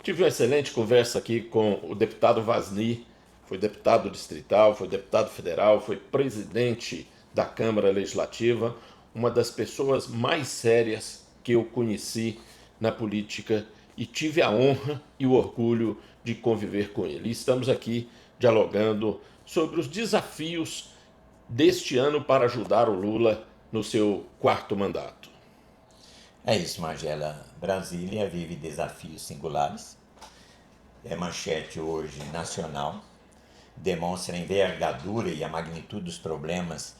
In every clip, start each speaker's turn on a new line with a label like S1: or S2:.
S1: Tive uma excelente conversa aqui com o deputado Vasni, foi deputado distrital, foi deputado federal, foi presidente da Câmara Legislativa, uma das pessoas mais sérias que eu conheci na política e tive a honra e o orgulho de conviver com ele. E estamos aqui dialogando sobre os desafios deste ano para ajudar o Lula no seu quarto mandato.
S2: É isso, Magela. Brasília vive desafios singulares. É manchete hoje nacional. Demonstra a envergadura e a magnitude dos problemas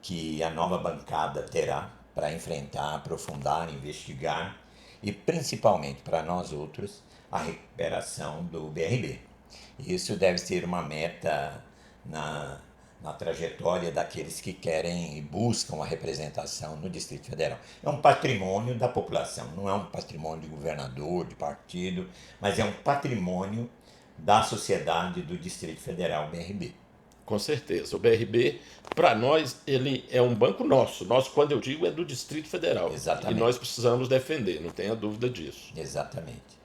S2: que a nova bancada terá para enfrentar, aprofundar, investigar e, principalmente para nós outros, a recuperação do BRB. Isso deve ser uma meta na trajetória daqueles que querem e buscam a representação no Distrito Federal. É um patrimônio da população, não é um patrimônio de governador, de partido, mas é um patrimônio da sociedade do Distrito Federal, BRB.
S1: Com certeza. O BRB, para nós, ele é um banco nosso. Nosso, quando eu digo, é do Distrito Federal.
S2: Exatamente.
S1: E nós precisamos defender, não tenha dúvida disso.
S2: Exatamente.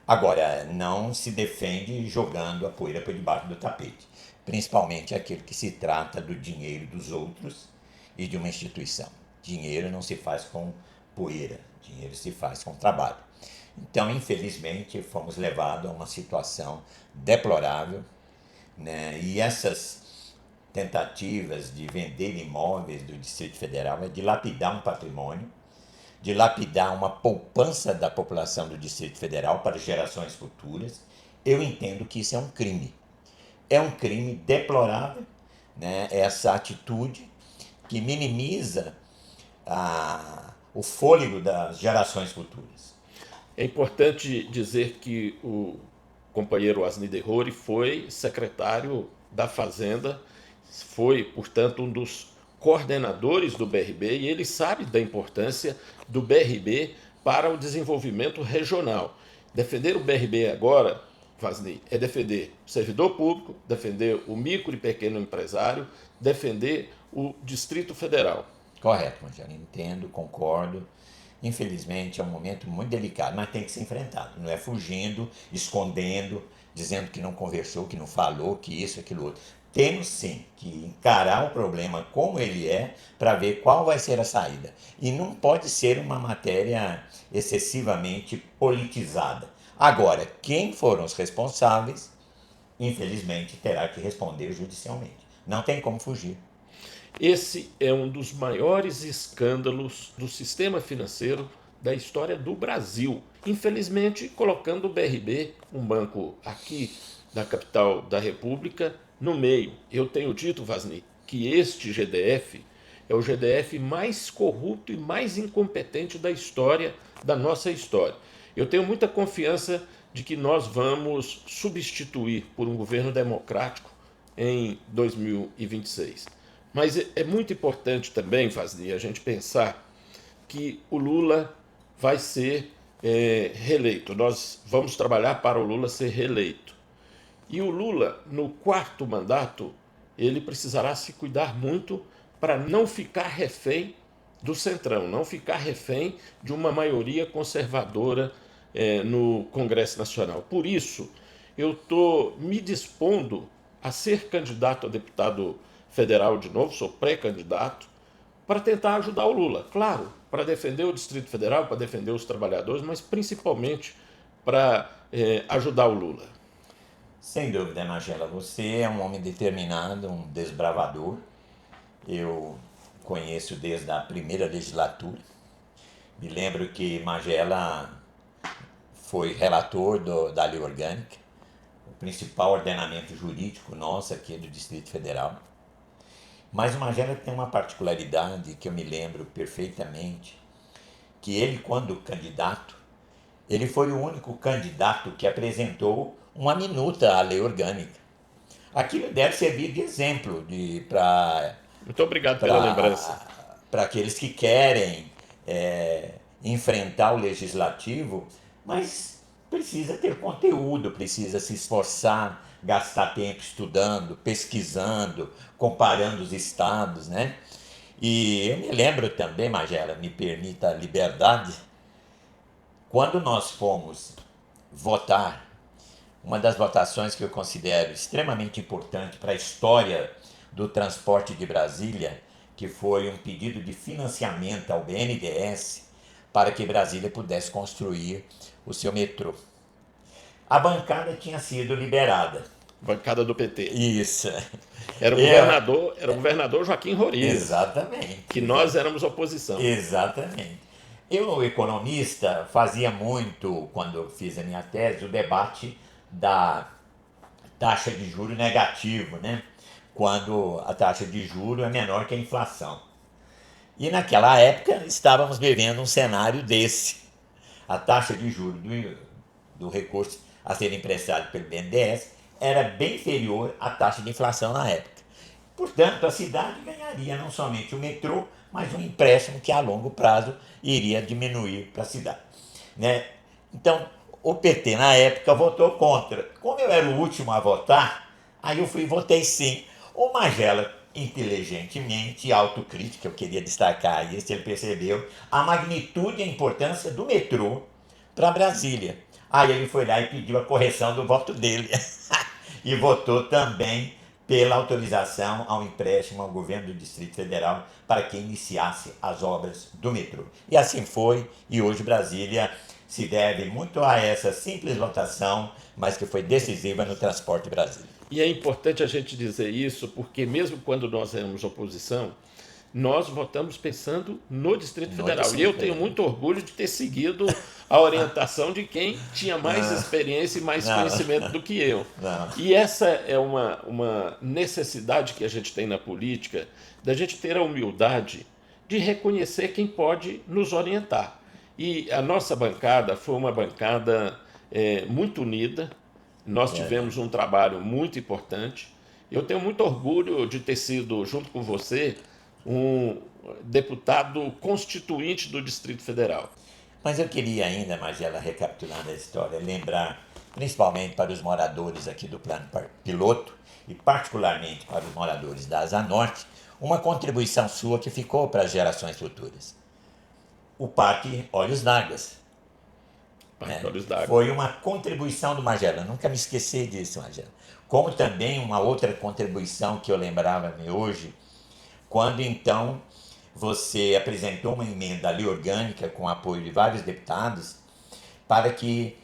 S2: Agora, não se defende jogando a poeira por debaixo do tapete, principalmente aquele que se trata do dinheiro dos outros e de uma instituição. Dinheiro não se faz com poeira, dinheiro se faz com trabalho. Então, infelizmente, fomos levados a uma situação deplorável, né? E essas tentativas de vender imóveis do Distrito Federal é dilapidar um patrimônio, dilapidar uma poupança da população do Distrito Federal para gerações futuras. Eu entendo que isso é um crime. É um crime deplorável, né? Essa atitude que minimiza o fôlego das gerações futuras.
S1: É importante dizer que o companheiro Asni Derrori foi secretário da Fazenda, foi, portanto, um dos coordenadores do BRB e ele sabe da importância do BRB para o desenvolvimento regional. Defender o BRB agora, Vasni, é defender o servidor público, defender o micro e pequeno empresário, defender o Distrito Federal.
S2: Correto, Marcelo, entendo, concordo. Infelizmente é um momento muito delicado, mas tem que ser enfrentado. Não é fugindo, escondendo, dizendo que não conversou, que não falou, que isso, aquilo outro. Temos sim que encarar o problema como ele é para ver qual vai ser a saída. E não pode ser uma matéria excessivamente politizada. Agora, quem foram os responsáveis, infelizmente, terá que responder judicialmente. Não tem como fugir.
S1: Esse é um dos maiores escândalos do sistema financeiro da história do Brasil. Infelizmente, colocando o BRB, um banco aqui da capital da República, no meio. Eu tenho dito, Vasni, que este GDF é o GDF mais corrupto e mais incompetente da história, da nossa história. Eu tenho muita confiança de que nós vamos substituir por um governo democrático em 2026. Mas é muito importante também, Vasni, a gente pensar que o Lula vai ser reeleito. Nós vamos trabalhar para o Lula ser reeleito. E o Lula, no quarto mandato, ele precisará se cuidar muito para não ficar refém do Centrão, não ficar refém de uma maioria conservadora no Congresso Nacional. Por isso, eu estou me dispondo a ser candidato a deputado federal de novo, sou pré-candidato, para tentar ajudar o Lula. Claro, para defender o Distrito Federal, para defender os trabalhadores, mas principalmente para ajudar o Lula.
S2: Sem dúvida, Magela, você é um homem determinado, um desbravador. Eu conheço desde a primeira legislatura. Me lembro que Magela foi relator da Lei Orgânica, o principal ordenamento jurídico nosso aqui do Distrito Federal. Mas o Magela tem uma particularidade que eu me lembro perfeitamente, que ele, quando candidato, ele foi o único candidato que apresentou uma minuta à lei orgânica. Aquilo deve servir de exemplo
S1: Muito obrigado pela lembrança.
S2: para aqueles que querem enfrentar o legislativo, mas precisa ter conteúdo, precisa se esforçar, gastar tempo estudando, pesquisando, comparando os estados, né? E eu me lembro também, Magela, me permita a liberdade, quando nós fomos votar uma das votações que eu considero extremamente importante para a história do transporte de Brasília, que foi um pedido de financiamento ao BNDES para que Brasília pudesse construir o seu metrô. A bancada tinha sido liberada.
S1: Bancada do PT.
S2: Isso.
S1: Era o governador Joaquim Roriz,
S2: Exatamente.
S1: que nós éramos oposição.
S2: Exatamente. Eu, economista, fazia muito, quando eu fiz a minha tese, o debate da taxa de juro negativo, né? Quando a taxa de juro é menor que a inflação. E naquela época estávamos vivendo um cenário desse. A taxa de juros do recurso a ser emprestado pelo BNDES era bem inferior à taxa de inflação na época. Portanto, a cidade ganharia não somente o metrô, mas um empréstimo que a longo prazo iria diminuir para a cidade. Né? Então, o PT na época votou contra. Como eu era o último a votar, aí eu fui e votei sim. O Magela, inteligentemente, autocrítica, eu queria destacar isso, ele percebeu a magnitude e a importância do metrô para Brasília. Aí ele foi lá e pediu a correção do voto dele. E votou também pela autorização ao empréstimo ao governo do Distrito Federal para que iniciasse as obras do metrô. E assim foi, e hoje Brasília se deve muito a essa simples votação, mas que foi decisiva no transporte Brasília.
S1: E é importante a gente dizer isso, porque mesmo quando nós éramos oposição, nós votamos pensando no Distrito Federal. E eu tenho muito orgulho de ter seguido a orientação de quem tinha mais experiência e mais conhecimento do que eu. E essa é uma necessidade que a gente tem na política, da gente ter a humildade de reconhecer quem pode nos orientar. E a nossa bancada foi uma bancada muito unida. Nós tivemos um trabalho muito importante. Eu tenho muito orgulho de ter sido, junto com você, um deputado constituinte do Distrito Federal.
S2: Mas eu queria ainda, Magela, recapitulando a história, lembrar, principalmente para os moradores aqui do Plano Piloto, e particularmente para os moradores da Asa Norte, uma contribuição sua que ficou para as gerações futuras. O Parque Olhos d'Água. Foi uma contribuição do Magela, nunca me esqueci disso, Magela. Como também uma outra contribuição que eu lembrava-me hoje, quando então você apresentou uma emenda à lei orgânica com apoio de vários deputados para que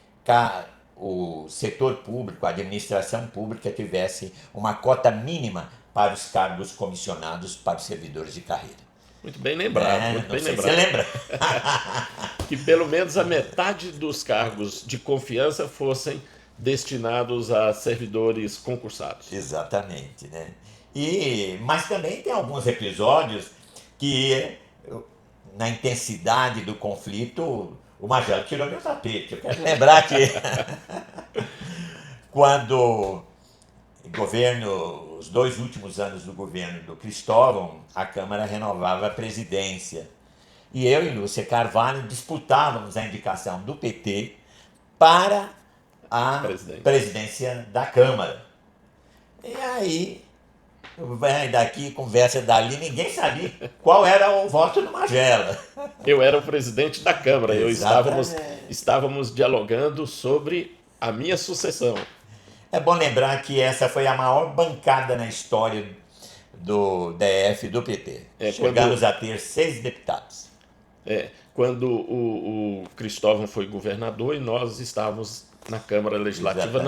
S2: o setor público, a administração pública tivesse uma cota mínima para os cargos comissionados para os servidores de carreira.
S1: Muito bem lembrado, muito bem lembrado.
S2: Você lembra?
S1: Que pelo menos a metade dos cargos de confiança fossem destinados a servidores concursados.
S2: Exatamente, né? Mas também tem alguns episódios que, na intensidade do conflito, o Magela tirou meu tapete. Eu quero lembrar que quando os 2 últimos anos do governo do Cristóvão, a Câmara renovava a presidência. E eu e Lúcia Carvalho disputávamos a indicação do PT para a presidência da Câmara. E aí, vai daqui, conversa dali, ninguém sabia qual era o voto do Magela.
S1: Eu era o presidente da Câmara, estávamos dialogando sobre a minha sucessão.
S2: É bom lembrar que essa foi a maior bancada na história do DF do PT. Chegamos a ter 6 deputados.
S1: Quando o Cristóvão foi governador e nós estávamos na Câmara Legislativa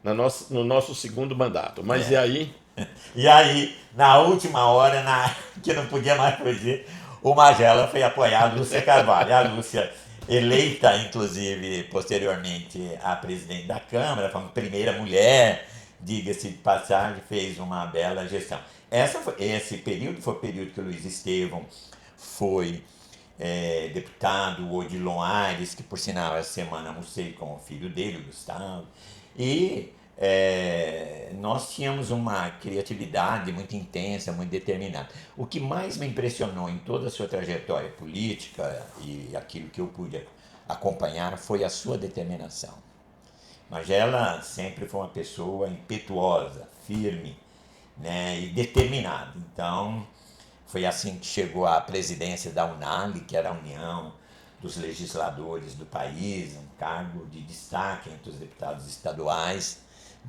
S1: no nosso segundo mandato. Mas e aí?
S2: E aí, na última hora, que não podia mais fugir, o Magela foi apoiar a Lúcia Carvalho. A Lúcia, eleita, inclusive, posteriormente a presidente da Câmara, foi a primeira mulher, diga-se de passagem, fez uma bela gestão. Esse período foi o período que o Luiz Estevão foi deputado, o Odilon Aires, que por sinal essa semana almocei com o filho dele, o Gustavo, e nós tínhamos uma criatividade muito intensa, muito determinada. O que mais me impressionou em toda a sua trajetória política e aquilo que eu pude acompanhar foi a sua determinação. Magela sempre foi uma pessoa impetuosa, firme, né, e determinada. Então, foi assim que chegou à presidência da UNALI, que era a União dos legisladores do país, um cargo de destaque entre os deputados estaduais,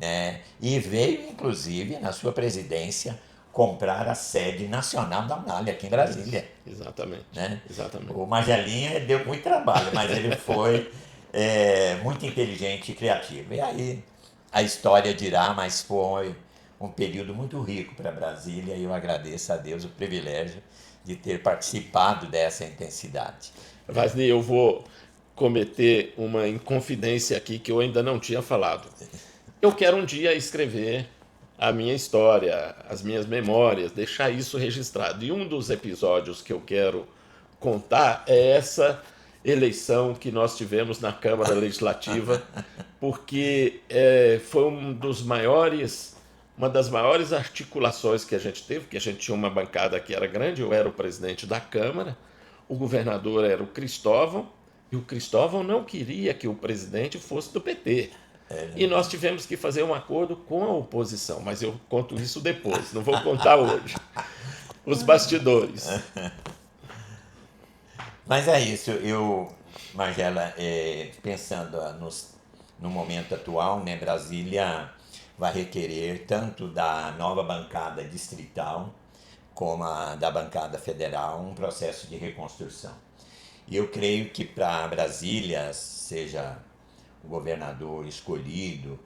S2: né? E veio, inclusive, na sua presidência, comprar a sede nacional da Unalha aqui em Brasília.
S1: Exatamente,
S2: Né?
S1: exatamente.
S2: O Magelinha deu muito trabalho, mas ele foi muito inteligente e criativo. E aí a história dirá, mas foi um período muito rico para Brasília e eu agradeço a Deus o privilégio de ter participado dessa intensidade.
S1: Vasni, eu vou cometer uma inconfidência aqui que eu ainda não tinha falado. Eu quero um dia escrever a minha história, as minhas memórias, deixar isso registrado. E um dos episódios que eu quero contar é essa eleição que nós tivemos na Câmara Legislativa, porque foi uma das maiores articulações que a gente teve, que a gente tinha uma bancada que era grande, eu era o presidente da Câmara, o governador era o Cristóvão, e o Cristóvão não queria que o presidente fosse do PT. E nós tivemos que fazer um acordo com a oposição, mas eu conto isso depois, não vou contar hoje. Os bastidores.
S2: Mas é isso, Margela, pensando no momento atual, né, Brasília vai requerer tanto da nova bancada distrital como da bancada federal um processo de reconstrução. E eu creio que para Brasília, seja o governador escolhido,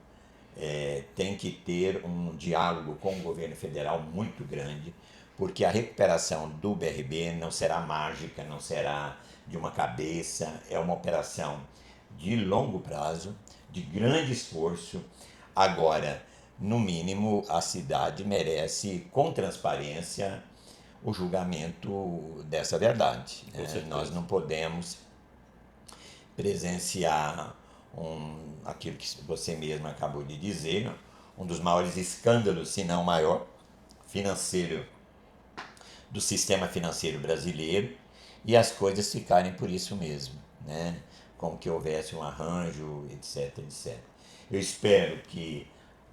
S2: tem que ter um diálogo com o governo federal muito grande, porque a recuperação do BRB não será mágica, não será de uma cabeça, é uma operação de longo prazo, de grande esforço. Agora, no mínimo, a cidade merece, com transparência, o julgamento dessa verdade. Né? Nós não podemos presenciar aquilo que você mesmo acabou de dizer, um dos maiores escândalos, se não o maior, financeiro do sistema financeiro brasileiro, e as coisas ficarem por isso mesmo, né? Como que houvesse um arranjo, etc, etc. Eu espero que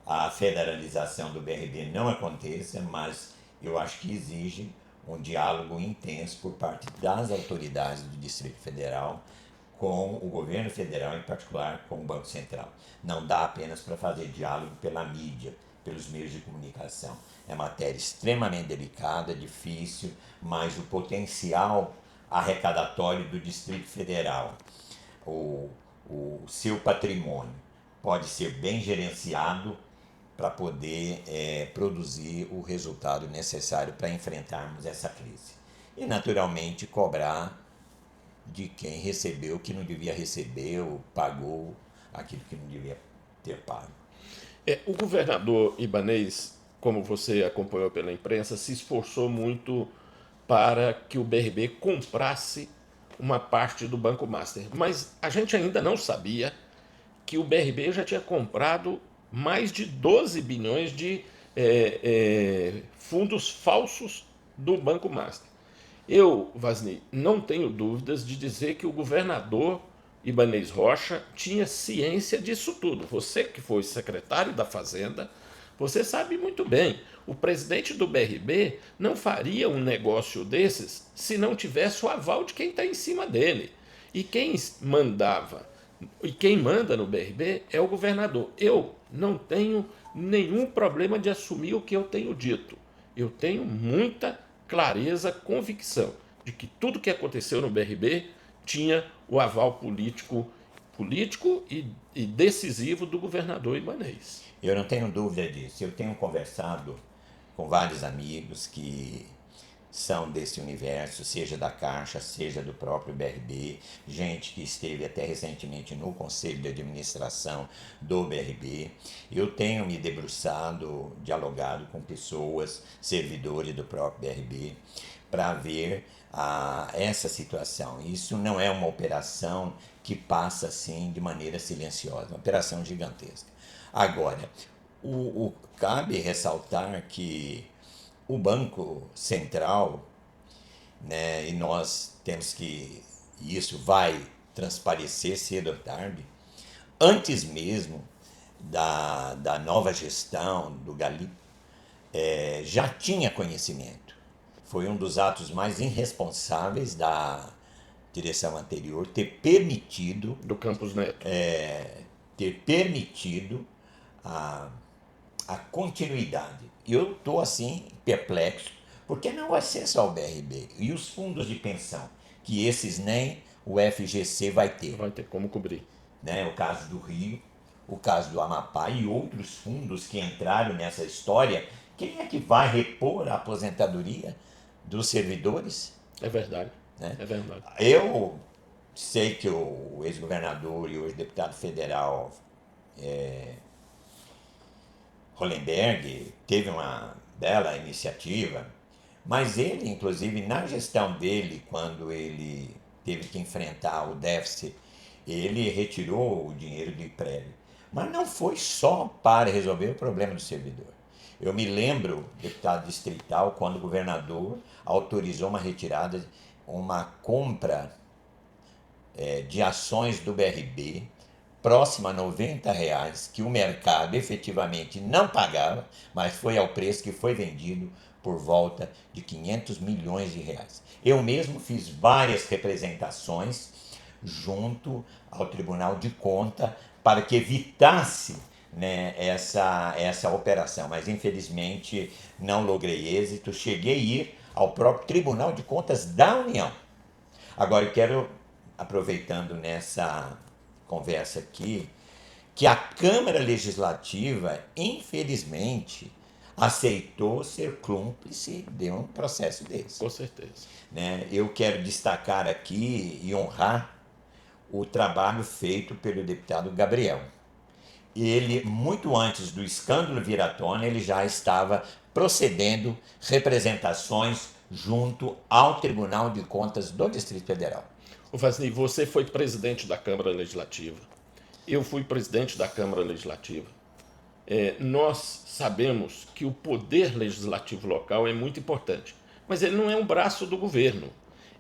S2: a federalização do BRB não aconteça, mas eu acho que exige um diálogo intenso por parte das autoridades do Distrito Federal com o governo federal, em particular com o Banco Central. Não dá apenas para fazer diálogo pela mídia, pelos meios de comunicação. É matéria extremamente delicada, difícil, mas o potencial arrecadatório do Distrito Federal, o seu patrimônio, pode ser bem gerenciado para poder produzir o resultado necessário para enfrentarmos essa crise. E, naturalmente, cobrar de quem recebeu o que não devia receber ou pagou aquilo que não devia ter pago.
S1: O governador Ibanez, como você acompanhou pela imprensa, se esforçou muito para que o BRB comprasse uma parte do Banco Master. Mas a gente ainda não sabia que o BRB já tinha comprado mais de 12 bilhões de fundos falsos do Banco Master. Eu, Vasni, não tenho dúvidas de dizer que o governador Ibanez Rocha tinha ciência disso tudo. Você que foi secretário da Fazenda, você sabe muito bem. O presidente do BRB não faria um negócio desses se não tivesse o aval de quem está em cima dele. E quem manda no BRB é o governador. Eu não tenho nenhum problema de assumir o que eu tenho dito. Eu tenho muita clareza, convicção de que tudo que aconteceu no BRB tinha o aval político e decisivo do governador Ibanez.
S2: Eu não tenho dúvida disso. Eu tenho conversado com vários amigos que são desse universo, seja da Caixa, seja do próprio BRB, gente que esteve até recentemente no Conselho de Administração do BRB. Eu tenho me debruçado, dialogado com pessoas, servidores do próprio BRB, para ver essa situação. Isso não é uma operação que passa assim de maneira silenciosa, uma operação gigantesca. Agora, cabe ressaltar que o Banco Central, né, e nós temos que, e isso vai transparecer cedo ou tarde, antes mesmo da nova gestão do Galip, já tinha conhecimento. Foi um dos atos mais irresponsáveis direção anterior ter permitido
S1: Do Campos Neto.
S2: a, a continuidade. Eu estou assim perplexo, porque não vai ser só o BRB e os fundos de pensão, que esses nem o FGC vai ter.
S1: Vai ter como cobrir.
S2: Né? O caso do Rio, o caso do Amapá e outros fundos que entraram nessa história. Quem é que vai repor a aposentadoria dos servidores?
S1: É verdade.
S2: Né?
S1: É verdade.
S2: Eu sei que o ex-governador e hoje deputado federal Hollenberg teve uma bela iniciativa, mas ele, inclusive, na gestão dele, quando ele teve que enfrentar o déficit, ele retirou o dinheiro do IPREV. Mas não foi só para resolver o problema do servidor. Eu me lembro, deputado distrital, quando o governador autorizou uma retirada, uma compra de ações do BRB próxima a R$ 90, que o mercado efetivamente não pagava, mas foi ao preço que foi vendido por volta de 500 milhões de reais. Eu mesmo fiz várias representações junto ao Tribunal de Contas para que evitasse, né, essa operação, mas infelizmente não logrei êxito. Cheguei a ir ao próprio Tribunal de Contas da União. Agora eu quero, aproveitando nessa conversa aqui, que a Câmara Legislativa, infelizmente, aceitou ser cúmplice de um processo desse.
S1: Com certeza.
S2: Né? Eu quero destacar aqui e honrar o trabalho feito pelo deputado Gabriel. Ele, muito antes do escândalo vir à tona, ele já estava procedendo representações junto ao Tribunal de Contas do Distrito Federal.
S1: O Vasney, você foi presidente da Câmara Legislativa. Eu fui presidente da Câmara Legislativa. Nós sabemos que o poder legislativo local é muito importante, mas ele não é um braço do governo.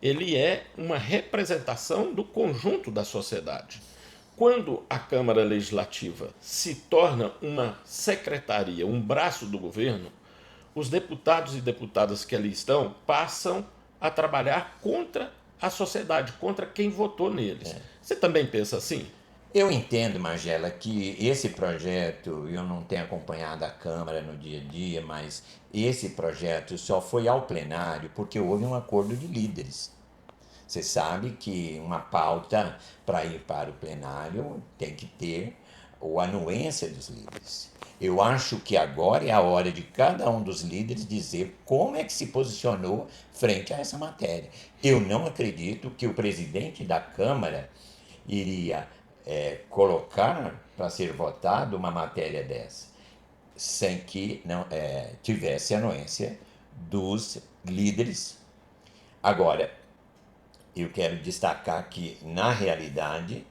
S1: Ele é uma representação do conjunto da sociedade. Quando a Câmara Legislativa se torna uma secretaria, um braço do governo, os deputados e deputadas que ali estão passam a trabalhar contra a sociedade, contra quem votou neles. Você também pensa assim?
S2: Eu entendo, Margela, que esse projeto, eu não tenho acompanhado a Câmara no dia a dia, mas esse projeto só foi ao plenário porque houve um acordo de líderes. Você sabe que uma pauta para ir para o plenário tem que ter a anuência dos líderes. Eu acho que agora é a hora de cada um dos líderes dizer como é que se posicionou frente a essa matéria. Eu não acredito que o presidente da Câmara iria colocar para ser votado uma matéria dessa, sem que não tivesse anuência dos líderes. Agora, eu quero destacar que, na realidade,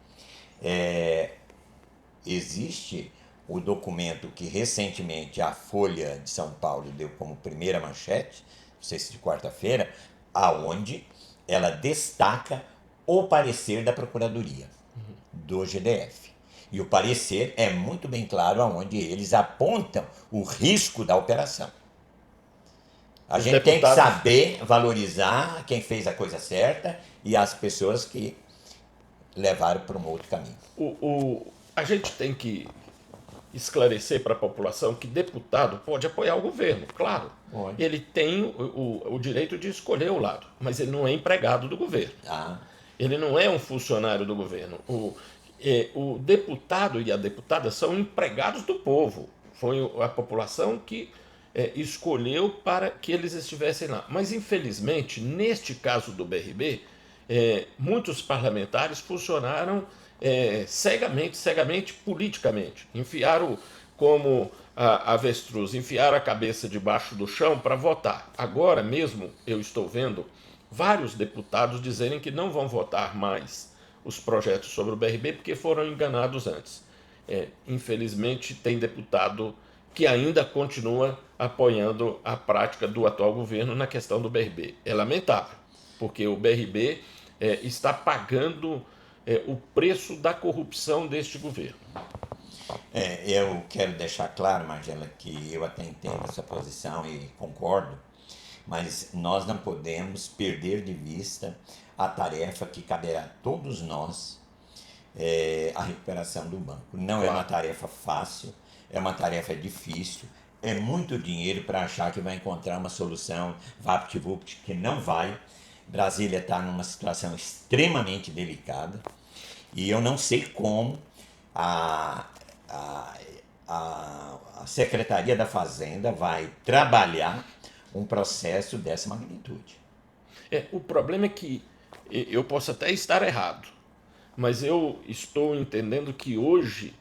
S2: existe o documento que recentemente a Folha de São Paulo deu como primeira manchete, não sei se de quarta-feira, aonde ela destaca o parecer da Procuradoria do GDF. E o parecer é muito bem claro aonde eles apontam o risco da operação. A gente tem que saber valorizar quem fez a coisa certa e as pessoas que levaram para um outro caminho.
S1: A gente tem que esclarecer para a população que deputado pode apoiar o governo, claro.
S2: Pode.
S1: Ele tem o direito de escolher o lado, mas ele não é empregado do governo. Ele não é um funcionário do governo. O deputado e a deputada são empregados do povo. Foi a população que escolheu para que eles estivessem lá. Mas, infelizmente, neste caso do BRB, muitos parlamentares funcionaram cegamente, politicamente. Enfiaram como avestruz, enfiaram a cabeça debaixo do chão para votar. Agora mesmo eu estou vendo vários deputados dizerem que não vão votar mais os projetos sobre o BRB porque foram enganados antes. Infelizmente, tem deputado que ainda continua apoiando a prática do atual governo na questão do BRB. É lamentável, porque o BRB está pagando o preço da corrupção deste governo.
S2: Eu quero deixar claro, Margela, que eu até entendo essa posição e concordo, mas nós não podemos perder de vista a tarefa que caberá a todos nós, a recuperação do banco. Não é uma tarefa fácil, é uma tarefa difícil, é muito dinheiro para achar que vai encontrar uma solução vapt-vupt, que não vai. Brasília está numa situação extremamente delicada e eu não sei como a, a, a Secretaria da Fazenda vai trabalhar um processo dessa magnitude.
S1: O problema é que eu posso até estar errado, mas eu estou entendendo que hoje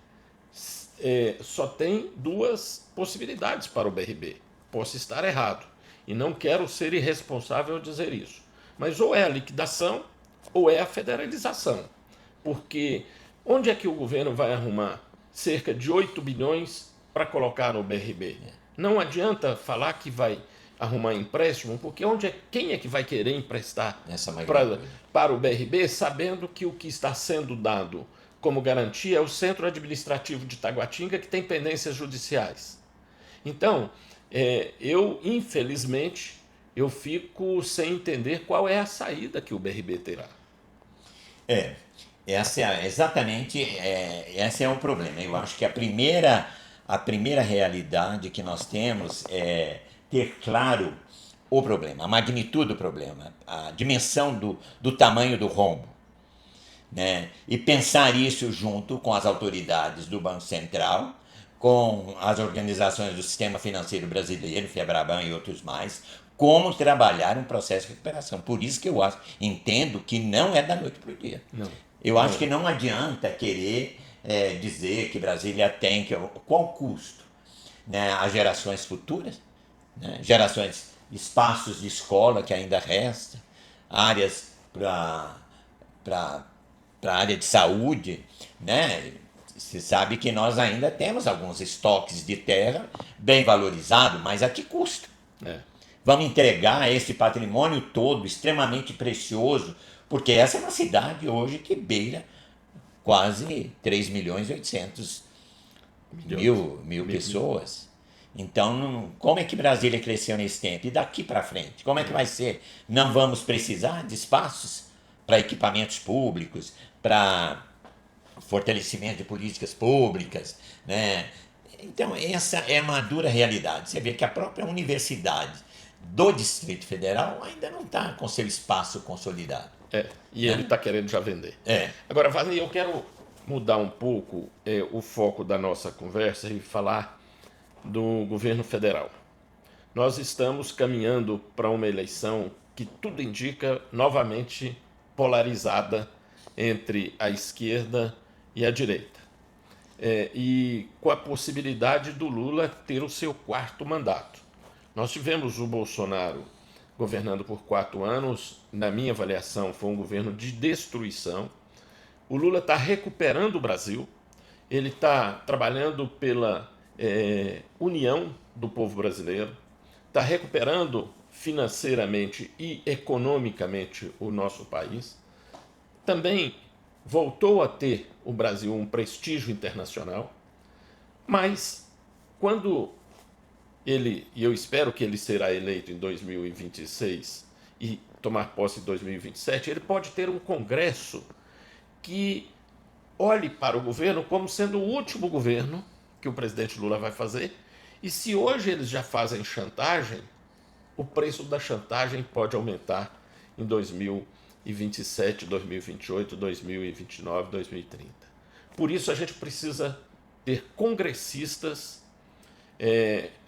S1: só tem duas possibilidades para o BRB. Posso estar errado e não quero ser irresponsável ao dizer isso, mas ou é a liquidação ou é a federalização, porque onde é que o governo vai arrumar cerca de 8 bilhões para colocar no BRB? Não adianta falar que vai arrumar empréstimo, porque quem é que vai querer emprestar para o BRB, sabendo que o que está sendo dado como garantia é o Centro Administrativo de Taguatinga, que tem pendências judiciais. Então, infelizmente, eu fico sem entender qual é a saída que o BRB terá.
S2: Esse é o problema. Eu acho que a primeira realidade que nós temos é ter claro o problema, a magnitude do problema, a dimensão do tamanho do rombo, né? E pensar isso junto com as autoridades do Banco Central, com as organizações do sistema financeiro brasileiro, FEBRABAN e outros mais, como trabalhar um processo de recuperação. Por isso que eu entendo que não é da noite para o dia.
S1: Não.
S2: Eu acho que não adianta querer dizer que Brasília tem que... Qual custo? Né? As gerações futuras, né? Gerações, espaços de escola que ainda resta, áreas para a área de saúde, né? Se sabe que nós ainda temos alguns estoques de terra bem valorizados, mas a que custo? Vamos entregar esse patrimônio todo, extremamente precioso, porque essa é uma cidade hoje que beira quase 3 milhões e 800 mil pessoas. Então, como é que Brasília cresceu nesse tempo? E daqui para frente? Como é que vai ser? Não vamos precisar de espaços para equipamentos públicos, para fortalecimento de políticas públicas, né? Então, essa é uma dura realidade. Você vê que a própria universidade do Distrito Federal ainda não está com seu espaço consolidado.
S1: E ele está querendo já vender. Agora, Wagner, eu quero mudar um pouco o foco da nossa conversa e falar do governo federal. Nós estamos caminhando para uma eleição que tudo indica novamente polarizada entre a esquerda e a direita. E com a possibilidade do Lula ter o seu 4º mandato. Nós tivemos o Bolsonaro governando por 4 anos, na minha avaliação foi um governo de destruição. O Lula está recuperando o Brasil, ele está trabalhando pela união do povo brasileiro, está recuperando financeiramente e economicamente o nosso país. Também voltou a ter o Brasil um prestígio internacional, mas quando ele, e eu espero que ele será eleito em 2026 e tomar posse em 2027, ele pode ter um Congresso que olhe para o governo como sendo o último governo que o presidente Lula vai fazer, e se hoje eles já fazem chantagem, o preço da chantagem pode aumentar em 2027, 2028, 2029, 2030. Por isso a gente precisa ter congressistas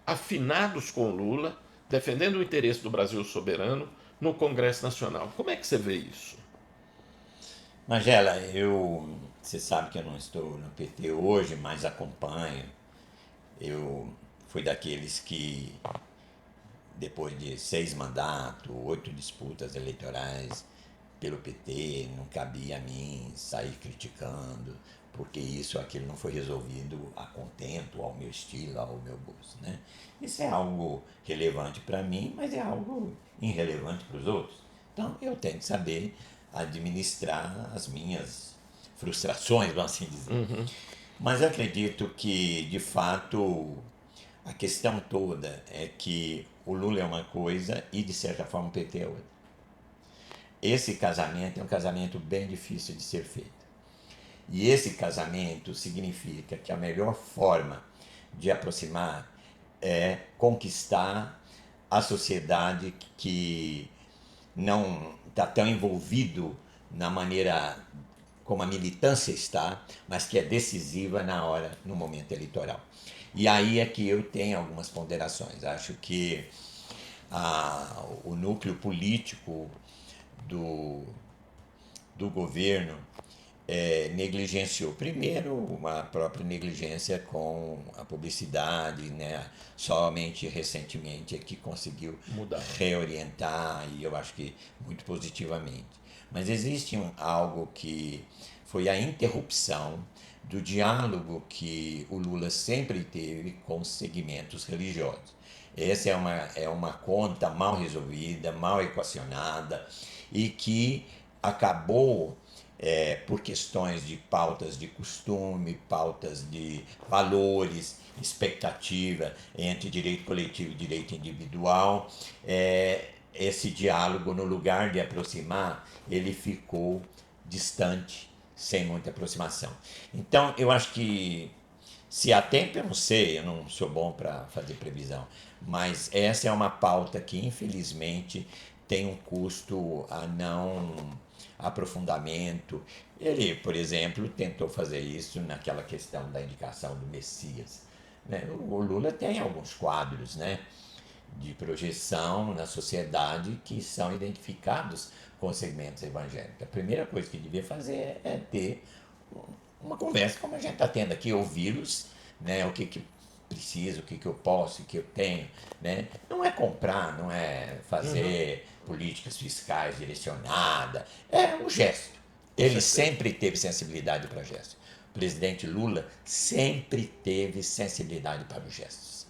S1: afinados com Lula, defendendo o interesse do Brasil soberano no Congresso Nacional. Como é que você vê isso?
S2: Magela, você sabe que eu não estou no PT hoje, mas acompanho. Eu fui daqueles que, depois de 6 mandatos, 8 disputas eleitorais pelo PT, não cabia a mim sair criticando, porque isso ou aquilo não foi resolvido a contento, ao meu estilo, ao meu gosto, né? Isso é algo relevante para mim, mas é algo irrelevante para os outros. Então, eu tenho que saber administrar as minhas frustrações, vamos assim dizer. Mas eu acredito que, de fato, A questão toda é que o Lula é uma coisa e, de certa forma, o PT é outra. Esse casamento é um casamento bem difícil de ser feito. E esse casamento significa que a melhor forma de aproximar é conquistar a sociedade que não está tão envolvido na maneira como a militância está, mas que é decisiva no momento eleitoral. E aí é que eu tenho algumas ponderações. Acho que o núcleo político do governo negligenciou. Primeiro, uma própria negligência com a publicidade, né? Somente recentemente é que conseguiu
S1: Mudar.
S2: reorientar, e eu acho que muito positivamente. Mas existe algo que foi a interrupção do diálogo que o Lula sempre teve com os segmentos religiosos. Essa é uma conta mal resolvida, mal equacionada, e que acabou por questões de pautas de costume, pautas de valores, expectativa entre direito coletivo e direito individual. Esse diálogo, no lugar de aproximar, ele ficou distante, sem muita aproximação. Então, eu acho que, se há tempo, eu não sei, eu não sou bom para fazer previsão, mas essa é uma pauta que, infelizmente, tem um custo a não aprofundamento. Ele, por exemplo, tentou fazer isso naquela questão da indicação do Messias, né? O Lula tem alguns quadros, né, de projeção na sociedade que são identificados com segmentos evangélicos. A primeira coisa que devia fazer é ter uma conversa como a gente está tendo aqui, ouvi-los, né, o que preciso, o que eu posso, o que eu tenho, né? Não é comprar, não é fazer políticas fiscais direcionadas, é um gesto. Ele sempre teve sensibilidade para gestos. O presidente Lula sempre teve sensibilidade para os gestos.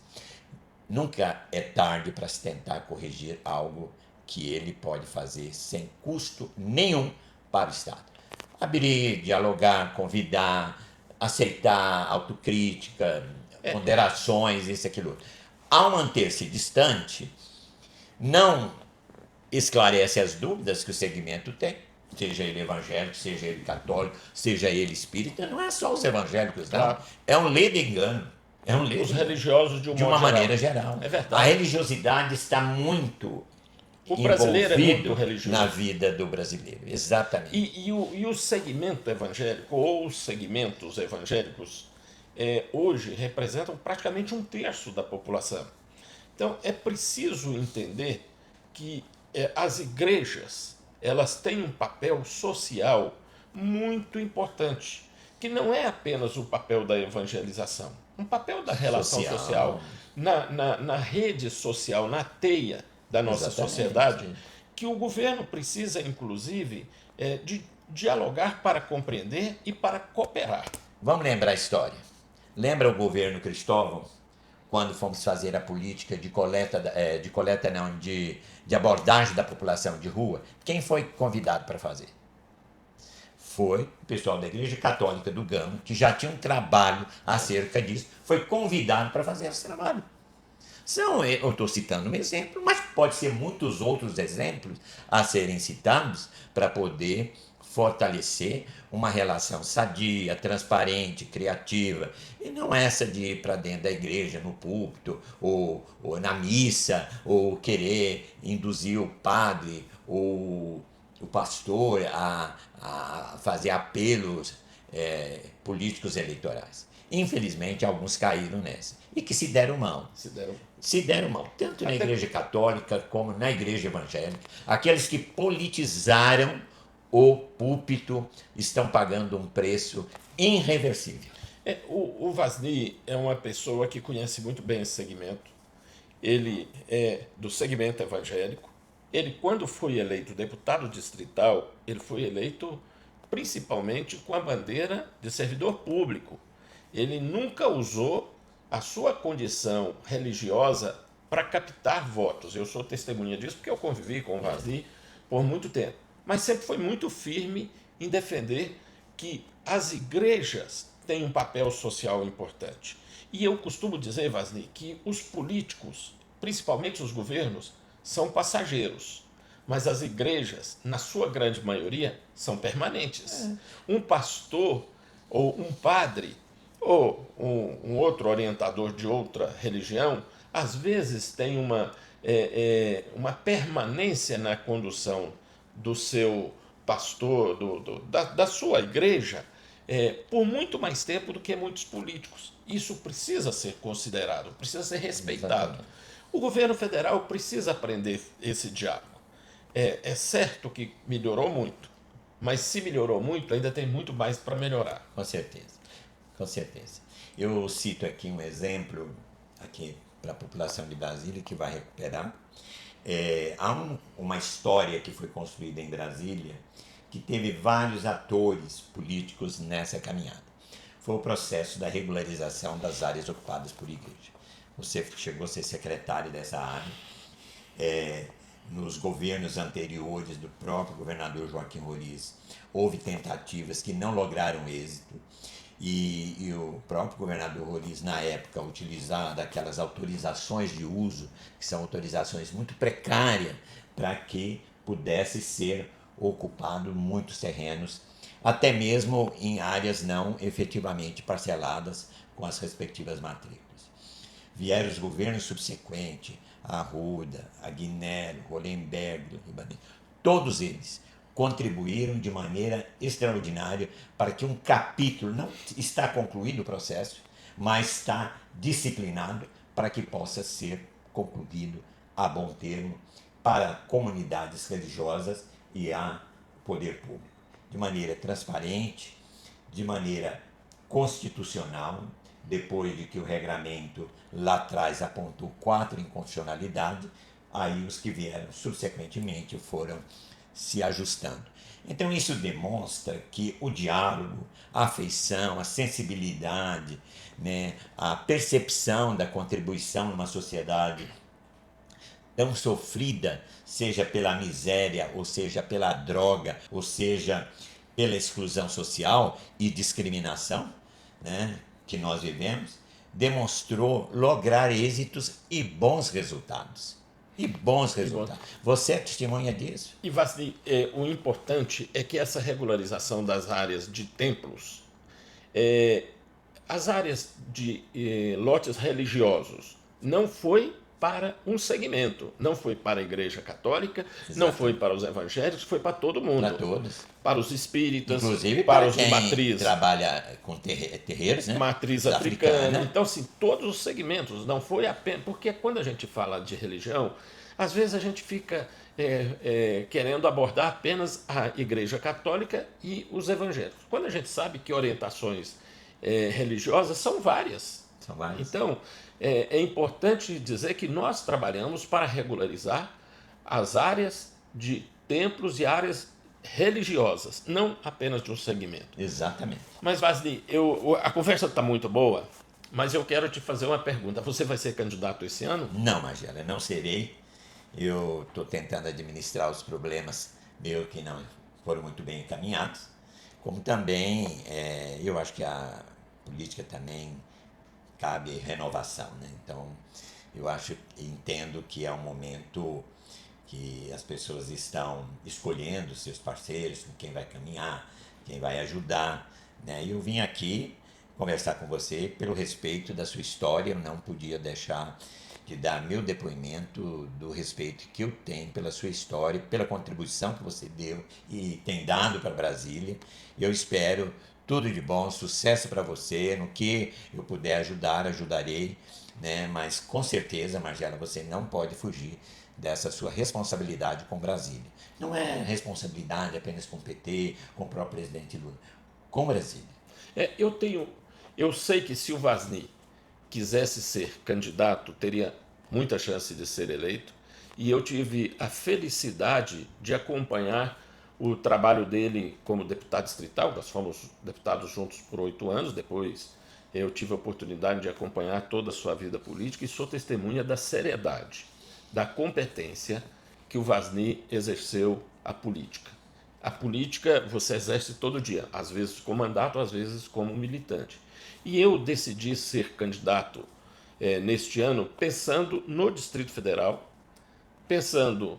S2: Nunca é tarde para se tentar corrigir algo que ele pode fazer sem custo nenhum para o Estado. Abrir, dialogar, convidar, aceitar autocrítica, ponderações, isso e aquilo. Ao manter-se distante, não esclarece as dúvidas que o segmento tem, seja ele evangélico, seja ele católico, seja ele espírita. Não é só os evangélicos, não.
S1: Claro.
S2: É um ledo engano. É um ledo
S1: Os religiosos, de
S2: uma maneira geral.
S1: É verdade.
S2: A religiosidade está muito
S1: O brasileiro é muito
S2: envolvido
S1: religioso
S2: na vida do brasileiro. Exatamente.
S1: E o segmento evangélico, ou os segmentos evangélicos, hoje representam praticamente 1/3 da população. Então, é preciso entender que as igrejas, elas têm um papel social muito importante, que não é apenas o papel da evangelização, um papel da relação social na rede social, na teia da nossa
S2: Exatamente.
S1: sociedade, que o governo precisa, inclusive, de dialogar para compreender e para cooperar.
S2: Vamos lembrar a história. Lembra o governo Cristóvão, quando fomos fazer a política de de abordagem da população de rua? Quem foi convidado para fazer? Foi o pessoal da Igreja Católica do Gama, que já tinha um trabalho acerca disso, foi convidado para fazer esse trabalho. Eu estou citando um exemplo, mas pode ser muitos outros exemplos a serem citados para poder fortalecer uma relação sadia, transparente, criativa, e não essa de ir para dentro da igreja, no púlpito, ou na missa, ou querer induzir o padre ou o pastor a fazer apelos políticos eleitorais. Infelizmente, alguns caíram nessa e que se deram mal. Se deram mal, tanto na Igreja Católica como na Igreja Evangélica. Aqueles que politizaram o púlpito estão pagando um preço irreversível.
S1: O Vasni é uma pessoa que conhece muito bem esse segmento. Ele é do segmento evangélico. Ele, quando foi eleito deputado distrital, ele foi eleito principalmente com a bandeira de servidor público. Ele nunca usou a sua condição religiosa para captar votos. Eu sou testemunha disso porque eu convivi com o Vasni por muito tempo. Mas sempre foi muito firme em defender que as igrejas têm um papel social importante E eu costumo dizer, Vasni, que os políticos, principalmente os governos, são passageiros, mas as igrejas, na sua grande maioria, são permanentes. Um pastor ou um padre ou um outro orientador de outra religião, às vezes tem uma permanência na condução do seu pastor, da sua igreja, por muito mais tempo do que muitos políticos. Isso precisa ser considerado, precisa ser respeitado.
S2: Exatamente.
S1: O governo federal precisa aprender esse diálogo. É certo que melhorou muito, mas se melhorou muito, ainda tem muito mais para melhorar.
S2: Com certeza, com certeza. Eu cito aqui um exemplo aqui para a população de Brasília que vai recuperar. Há uma história que foi construída em Brasília que teve vários atores políticos nessa caminhada. Foi o processo da regularização das áreas ocupadas por igreja. Você chegou a ser secretário dessa área. Nos governos anteriores do próprio governador Joaquim Roriz, houve tentativas que não lograram êxito. E o próprio governador Roriz, na época, utilizava aquelas autorizações de uso, que são autorizações muito precárias, para que pudesse ser ocupado muitos terrenos, até mesmo em áreas não efetivamente parceladas com as respectivas matrículas. Vieram os governos subsequentes, a Arruda, a Guinero, Hollenberg, todos eles contribuíram de maneira extraordinária para que um capítulo, não está concluído o processo, mas está disciplinado para que possa ser concluído a bom termo para comunidades religiosas e a poder público, de maneira transparente, de maneira constitucional, depois de que o regramento lá atrás apontou 4 inconstitucionalidades, aí os que vieram subsequentemente foram se ajustando. Então isso demonstra que o diálogo, a afeição, a sensibilidade, né, a percepção da contribuição numa sociedade tão sofrida, seja pela miséria, ou seja pela droga, ou seja pela exclusão social e discriminação, né, que nós vivemos, demonstrou lograr êxitos e bons resultados. E bons resultados. Você é testemunha disso?
S1: E, Vasni, o importante é que essa regularização das áreas de templos, as áreas de lotes religiosos, não foi para um segmento, não foi para a Igreja Católica, não foi para os evangélicos, foi para todo mundo.
S2: Para todos.
S1: Para os espíritas,
S2: inclusive
S1: para
S2: para
S1: os
S2: quem
S1: de matriz,
S2: trabalha com terreiros, né?
S1: matriz africana. Então, assim, todos os segmentos, não foi apenas... Porque quando a gente fala de religião, às vezes a gente fica querendo abordar apenas a Igreja Católica e os evangélicos, quando a gente sabe que orientações religiosas são várias.
S2: São várias.
S1: Então, é importante dizer que nós trabalhamos para regularizar as áreas de templos e áreas religiosas, não apenas de um segmento.
S2: Exatamente.
S1: Mas, Vasni, a conversa está muito boa, mas eu quero te fazer uma pergunta. Você vai ser candidato esse ano?
S2: Não, Magela, não serei. Eu estou tentando administrar os problemas meus que não foram muito bem encaminhados. Como também, eu acho que a política também cabe renovação, né? Então, eu entendo que é um momento que as pessoas estão escolhendo seus parceiros, com quem vai caminhar, quem vai ajudar, né? E eu vim aqui conversar com você pelo respeito da sua história. Eu não podia deixar de dar meu depoimento do respeito que eu tenho pela sua história, pela contribuição que você deu e tem dado para Brasília. Eu espero tudo de bom, sucesso para você, no que eu puder ajudar, ajudarei, né? Mas com certeza, Margela, você não pode fugir dessa sua responsabilidade com Brasília. Não é responsabilidade apenas com o PT, com o próprio presidente Lula, com Brasília.
S1: Eu sei que se o Vasni quisesse ser candidato, teria muita chance de ser eleito, e eu tive a felicidade de acompanhar o trabalho dele como deputado distrital. Nós fomos deputados juntos por 8 anos, depois eu tive a oportunidade de acompanhar toda a sua vida política e sou testemunha da seriedade, da competência que o Vasni exerceu a política. A política você exerce todo dia, às vezes como mandato, às vezes como militante. E eu decidi ser candidato neste ano pensando no Distrito Federal, pensando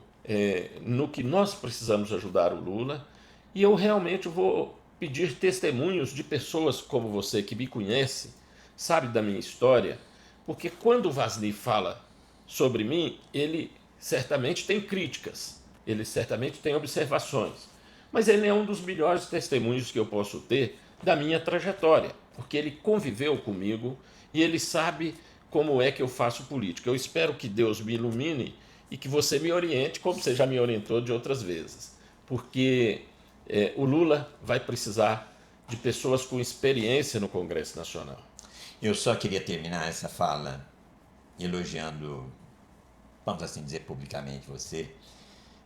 S1: no que nós precisamos ajudar o Lula, e eu realmente vou pedir testemunhos de pessoas como você que me conhece, sabe da minha história, porque quando o Vasni fala sobre mim, ele certamente tem críticas, ele certamente tem observações, mas ele é um dos melhores testemunhos que eu posso ter da minha trajetória, porque ele conviveu comigo e ele sabe como é que eu faço política. Eu espero que Deus me ilumine e que você me oriente, como você já me orientou de outras vezes, porque o Lula vai precisar de pessoas com experiência no Congresso Nacional.
S2: Eu só queria terminar essa fala elogiando, vamos assim dizer publicamente, você.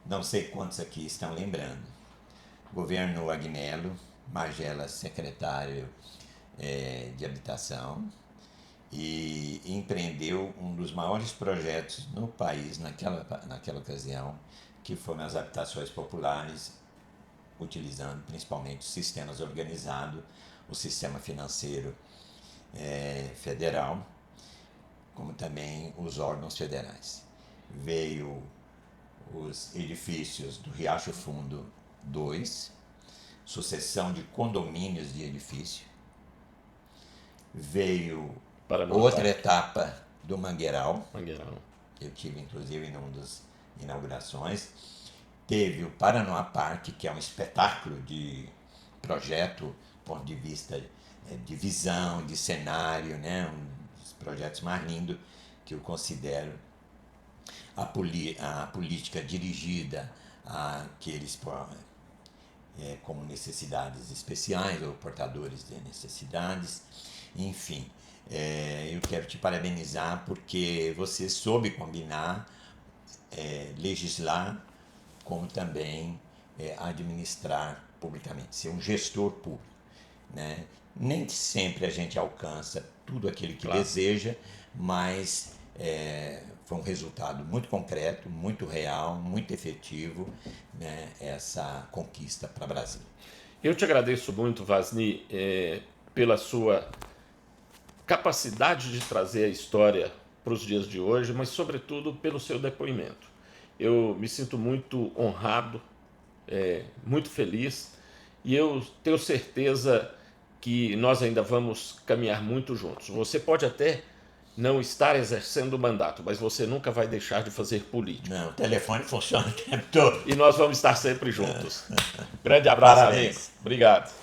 S2: Não sei quantos aqui estão lembrando. Governo Agnello, Magela secretário de habitação, e empreendeu um dos maiores projetos no país naquela ocasião, que foram as habitações populares, utilizando principalmente sistemas organizados, o sistema financeiro federal, como também os órgãos federais. Veio os edifícios do Riacho Fundo 2, sucessão de condomínios de edifício. Veio outra etapa do Mangueiral. Eu tive inclusive em uma das inaugurações. Teve o Paranoá Parque, que é um espetáculo de projeto, do ponto de vista de visão, de cenário, né? Um dos projetos mais lindos que eu considero. A política dirigida àqueles como necessidades especiais ou portadores de necessidades, enfim. Eu quero te parabenizar porque você soube combinar, legislar, como também administrar publicamente, ser um gestor público, né? Nem sempre a gente alcança tudo aquilo que deseja, mas foi um resultado muito concreto, muito real, muito efetivo, né, essa conquista para o Brasil.
S1: Eu te agradeço muito, Vasni, pela sua capacidade de trazer a história para os dias de hoje, mas sobretudo pelo seu depoimento. Eu me sinto muito honrado, muito feliz, e eu tenho certeza que nós ainda vamos caminhar muito juntos. Você pode até não estar exercendo o mandato, mas você nunca vai deixar de fazer política.
S2: Não, o telefone funciona o tempo todo.
S1: E nós vamos estar sempre juntos. Grande abraço, amigo. Obrigado.